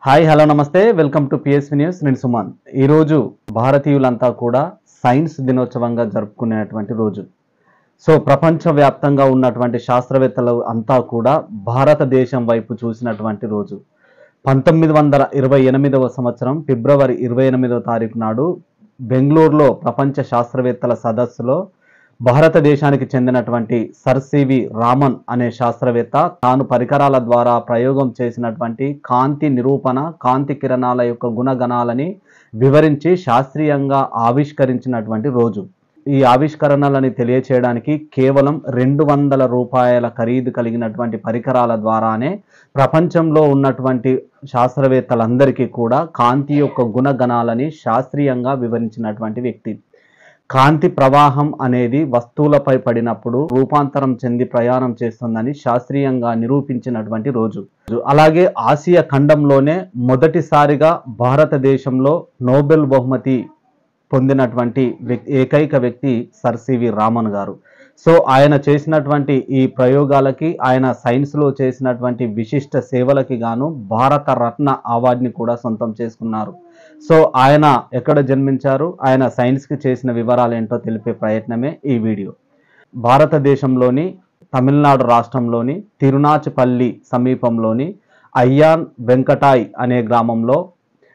Hi hello నమస్తే welcome to PSV news. నేను సుమన్. ఈరోజు భారతీయులంతా కూడా సైన్స్ దినోత్సవంగా జరుపుకునేటువంటి రోజు. ప్రపంచవ్యాప్తంగా ఉన్నటువంటి శాస్త్రవేత్తలు అంతా కూడా భారతదేశం వైపు చూసినటువంటి రోజు. 1928వ సంవత్సరం ఫిబ్రవరి 28వ తారీఖు నాడు బెంగళూరులో ప్రపంచ శాస్త్రవేత్తల సదస్సులో భారతదేశానికి చెందినటువంటి సర్ సివి రామన్ అనే శాస్త్రవేత్త తాను పరికరాల ద్వారా ప్రయోగం చేసినటువంటి కాంతి నిరూపణ, కాంతి కిరణాల యొక్క గుణగణాలని వివరించి శాస్త్రీయంగా ఆవిష్కరించినటువంటి రోజు. ఈ ఆవిష్కరణలని తెలియచేయడానికి కేవలం 200 రూపాయల ఖరీదు కలిగినటువంటి పరికరాల ద్వారానే ప్రపంచంలో ఉన్నటువంటి శాస్త్రవేత్తలందరికీ కూడా కాంతి యొక్క గుణగణాలని శాస్త్రీయంగా వివరించినటువంటి వ్యక్తి. కాంతి ప్రవాహం అనేది వస్తువులపై పడినప్పుడు రూపాంతరం చెంది ప్రయాణం చేస్తుందని శాస్త్రీయంగా నిరూపించినటువంటి రోజు. అలాగే ఆసియా ఖండంలోనే మొదటిసారిగా భారతదేశంలో నోబెల్ బహుమతి పొందినటువంటి ఏకైక వ్యక్తి సర్ సివి రామన్ గారు. ఆయన చేసినటువంటి ఈ ప్రయోగాలకి, ఆయన సైన్స్లో చేసినటువంటి విశిష్ట సేవలకి గాను భారత రత్న అవార్డుని కూడా సొంతం చేసుకున్నారు. ఆయన ఎక్కడ జన్మించారు, ఆయన సైన్స్కి చేసిన వివరాలు ఏంటో తెలిపే ప్రయత్నమే ఈ వీడియో. భారతదేశంలోని తమిళనాడు రాష్ట్రంలోని తిరునాచుపల్లి సమీపంలోని అయ్యాన్ వెంకటాయ్ అనే గ్రామంలో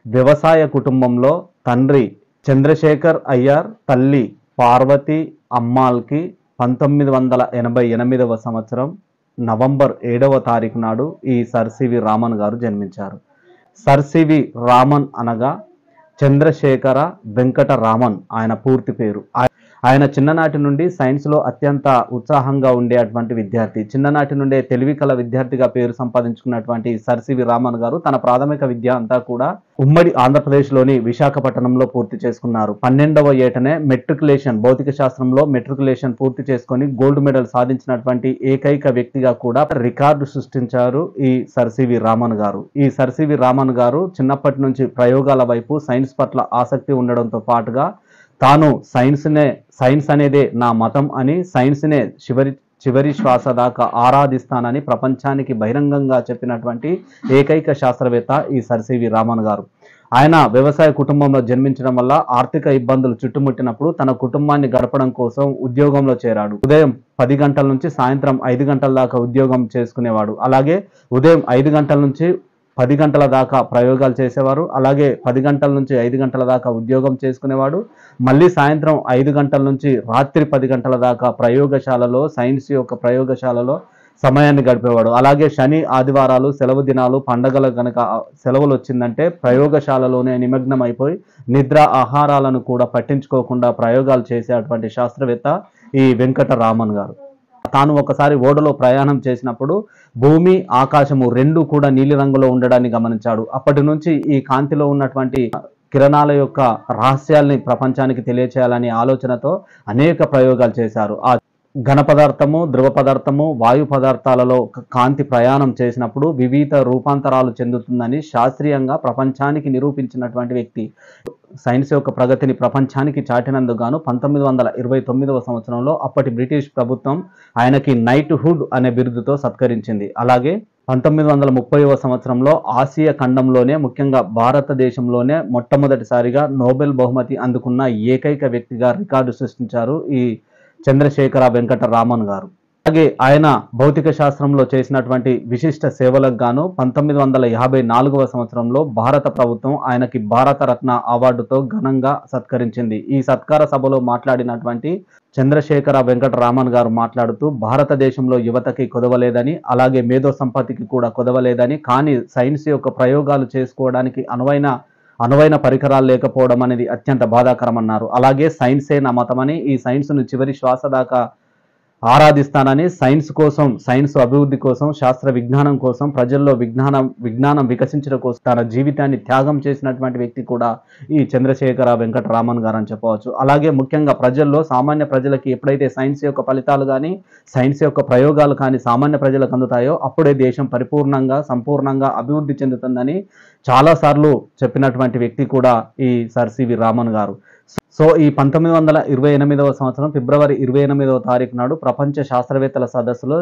వ్యవసాయ కుటుంబంలో తండ్రి చంద్రశేఖర్ అయ్యార్, తల్లి పార్వతి అమ్మాల్కి 1988వ సంవత్సరం నవంబర్ 7వ తారీఖు నాడు ఈ సర్ సివి రామన్ గారు జన్మించారు. సర్ సివి రామన్ అనగా చంద్రశేఖర వెంకట రామన్ ఆయన పూర్తి పేరు. ఆయన చిన్ననాటి నుండి సైన్స్లో అత్యంత ఉత్సాహంగా ఉండేటువంటి విద్యార్థి. చిన్ననాటి నుండే తెలివి కల విద్యార్థిగా పేరు సంపాదించుకున్నటువంటి సర్ సివి రామన్ గారు తన ప్రాథమిక విద్య అంతా కూడా ఉమ్మడి ఆంధ్రప్రదేశ్లోని విశాఖపట్నంలో పూర్తి చేసుకున్నారు. 12వ ఏటనే మెట్రికులేషన్, భౌతిక శాస్త్రంలో మెట్రికులేషన్ పూర్తి చేసుకొని గోల్డ్ మెడల్ సాధించినటువంటి ఏకైక వ్యక్తిగా కూడా రికార్డు సృష్టించారు ఈ సర్ సివి రామన్ గారు. ఈ సర్ సివి రామన్ గారు చిన్నప్పటి నుంచి ప్రయోగాల వైపు, సైన్స్ పట్ల ఆసక్తి ఉండడంతో పాటుగా తాను సైన్స్ అనేదే నా మతం అని, సైన్స్నే చివరి శ్వాస దాకా ఆరాధిస్తానని ప్రపంచానికి బహిరంగంగా చెప్పినటువంటి ఏకైక శాస్త్రవేత్త ఈ సర్ సివి రామన్ గారు. ఆయన వ్యవసాయ కుటుంబంలో జన్మించడం వల్ల ఆర్థిక ఇబ్బందులు చుట్టుముట్టినప్పుడు తన కుటుంబాన్ని గడపడం కోసం ఉద్యోగంలో చేరాడు. ఉదయం 10 గంటల నుంచి సాయంత్రం 5 గంటల దాకా ఉద్యోగం చేసుకునేవాడు. అలాగే ఉదయం 5 గంటల నుంచి 10 గంటల దాకా ప్రయోగాలు చేసేవారు. అలాగే 10 గంటల నుంచి 5 గంటల దాకా ఉద్యోగం చేసుకునేవాడు. మళ్ళీ సాయంత్రం 5 గంటల నుంచి రాత్రి 10 గంటల దాకా ప్రయోగశాలలో, సైన్స్ యొక్క ప్రయోగశాలలో సమయాన్ని గడిపేవాడు. అలాగే శని, ఆదివారాలు, సెలవు దినాలు, పండగల కనుక సెలవులు వచ్చిందంటే ప్రయోగశాలలోనే నిమగ్నం అయిపోయి నిద్ర, ఆహారాలను కూడా పట్టించుకోకుండా ప్రయోగాలు చేసేటువంటి శాస్త్రవేత్త ఈ వెంకట రామన్ గారు. తాను ఒకసారి ఓడలో ప్రయాణం చేసినప్పుడు భూమి, ఆకాశము రెండు కూడా నీలి రంగులో ఉండడాన్ని గమనించాడు. అప్పటి నుంచి ఈ కాంతిలో ఉన్నటువంటి కిరణాల యొక్క రహస్యాల్ని ప్రపంచానికి తెలియచేయాలనే ఆలోచనతో అనేక ప్రయోగాలు చేశారు. ఆ ఘన పదార్థము, ధ్రువ పదార్థము, వాయు పదార్థాలలో కాంతి ప్రయాణం చేసినప్పుడు వివిధ రూపాంతరాలు చెందుతుందని శాస్త్రీయంగా ప్రపంచానికి నిరూపించినటువంటి వ్యక్తి. సైన్స్ యొక్క ప్రగతిని ప్రపంచానికి చాటినందుకు గాను 1929వ సంవత్సరంలో అప్పటి బ్రిటిష్ ప్రభుత్వం ఆయనకి నైట్ హుడ్ అనే బిరుదుతో సత్కరించింది. అలాగే 1930వ సంవత్సరంలో ఆసియా ఖండంలోనే, ముఖ్యంగా భారతదేశంలోనే మొట్టమొదటిసారిగా నోబెల్ బహుమతి అందుకున్న ఏకైక వ్యక్తిగా రికార్డు సృష్టించారు ఈ చంద్రశేఖర వెంకట రామన్ గారు. అలాగే ఆయన భౌతిక శాస్త్రంలో చేసినటువంటి విశిష్ట సేవలకు గాను 1954వ సంవత్సరంలో భారత ప్రభుత్వం ఆయనకి భారత రత్న అవార్డుతో ఘనంగా సత్కరించింది. ఈ సత్కార సభలో మాట్లాడినటువంటి చంద్రశేఖర వెంకట రామన్ గారు మాట్లాడుతూ, భారతదేశంలో యువతకి కొదవలేదని, అలాగే మేధో సంపత్తికి కూడా కొదవలేదని, కానీ సైన్స్ యొక్క ప్రయోగాలు చేసుకోవడానికి అనువైన పరికరాలు లేకపోవడం అనేది అత్యంత బాధాకరమన్నారు. అలాగే సైన్సే నా మతమని, ఈ సైన్స్ను చివరి శ్వాస దాకా ఆరాధిస్తానని, సైన్స్ అభివృద్ధి కోసం, శాస్త్ర విజ్ఞానం కోసం, ప్రజల్లో విజ్ఞానం వికసించడం కోసం తన జీవితాన్ని త్యాగం చేసినటువంటి వ్యక్తి కూడా ఈ చంద్రశేఖర వెంకట రామన్ గారు అని చెప్పవచ్చు. అలాగే ముఖ్యంగా ప్రజల్లో, సామాన్య ప్రజలకి ఎప్పుడైతే సైన్స్ యొక్క ఫలితాలు కానీ, సైన్స్ యొక్క ప్రయోగాలు కానీ సామాన్య ప్రజలకు అందుతాయో అప్పుడే దేశం సంపూర్ణంగా అభివృద్ధి చెందుతుందని చాలాసార్లు చెప్పినటువంటి వ్యక్తి కూడా ఈ సర్ సివి రామన్ గారు. ఈ 1928వ సంవత్సరం ఫిబ్రవరి 28వ తారీఖు నాడు ప్రపంచ శాస్త్రవేత్తల సదస్సులో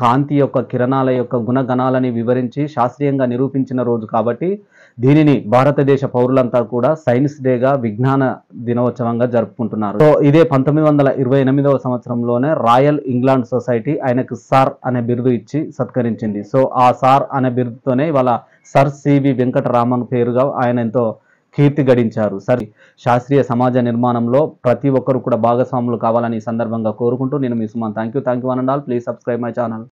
కాంతి యొక్క కిరణాల యొక్క గుణగణాలని వివరించి శాస్త్రీయంగా నిరూపించిన రోజు కాబట్టి దీనిని భారతదేశ పౌరులంతా కూడా సైన్స్ డేగా విజ్ఞాన దినోత్సవంగా జరుపుకుంటున్నారు. సో ఇదే 1928వ సంవత్సరంలోనే రాయల్ ఇంగ్లాండ్ సొసైటీ ఆయనకు సార్ అనే బిరుదు ఇచ్చి సత్కరించింది. సో ఆ సార్ అనే బిరుదుతోనే ఇవాళ సర్ సివి వెంకటరామన్ పేరుగా ఆయన ఎంతో కీర్తి గడించారు. సరే, శాస్త్రీయ సమాజ నిర్మాణంలో ప్రతి ఒక్కరు కూడా భాగస్వాములు కావాలని ఈ సందర్భంగా కోరుకుంటూ నేను మీ Suman. Thank you one and all. Please subscribe my channel.